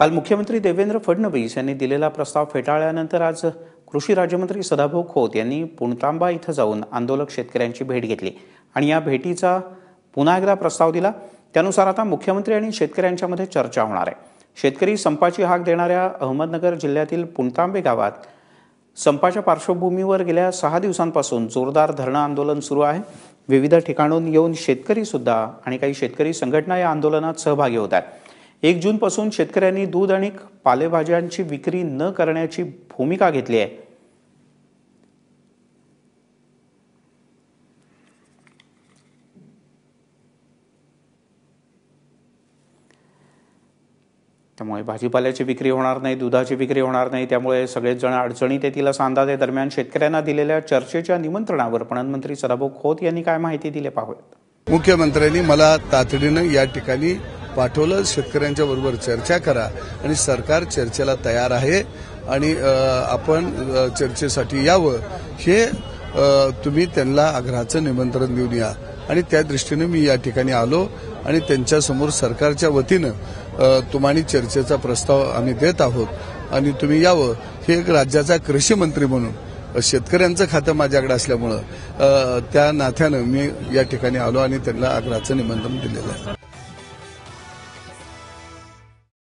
काल मुख्यमंत्री देवेंद्र फडणवीस यांनी दिलेला प्रस्ताव फेटाळल्यानंतर आज कृषी राज्यमंत्री सदाभाऊ खोत यांनी पुणतांबा इथं जाऊन आंदोलक शेतकऱ्यांची भेट घेतली आणि या भेटीचा पुन्हा एकदा प्रस्ताव दिला। त्यानुसार आता मुख्यमंत्री आणि शेतकऱ्यांच्यामध्ये चर्चा होणार आहे। शेतकरी संपाची हाक देणाऱ्या अहमदनगर जिल्ह्यातील पुणतांबे गावात संपाच्या पार्श्वभूमीवर गेल्या 6 दिवसांपासून जोरदार धरणं आंदोलन सुरू आहे। विविध ठिकाणून येऊन शेतकरी सुद्धा आणि काही शेतकरी संघटना या आंदोलनात सहभागी होत आहेत। 1 जूनपासून शेतकऱ्यांनी दूध आणि पालेभाज्यांची विक्री न करण्याची भूमिका घेतली आहे। त्यामुळे भाजीपाल्याची विक्री होणार नाही, दुधाची विक्री होणार नाही, त्यामुळे सगळेच जण अडचणीत येतील असा अंदाज आहे। दरम्यान शेतकऱ्यांना दिलेल्या चर्चेच्या निमंत्रणावर पणनमंत्री सदाभाऊ खोत यांनी काय माहिती दिली पाहूयात। मुख्यमंत्र्यांनी मला तातडीने या ठिकाणी पाठवलं, शेतकऱ्यांच्या बरोबर चर्चा करा आणि सरकार चर्चेला तयार आहे आणि आपण चर्चेसाठी यावं हे तुम्ही त्यांना आग्रहाचं निमंत्रण देऊन या आणि त्या दृष्टीने मी या ठिकाणी आलो आणि त्यांच्यासमोर सरकारच्या वतीनं तुम्हाला चर्चेचा प्रस्ताव आम्ही देत आहोत आणि तुम्ही यावं। हे एक राज्याचा कृषी मंत्री म्हणून शेतकऱ्यांचं खातं माझ्याकडे असल्यामुळं त्या नात्यानं मी या ठिकाणी आलो आणि त्यांना आग्रहाचं निमंत्रण दिलेलं आहे।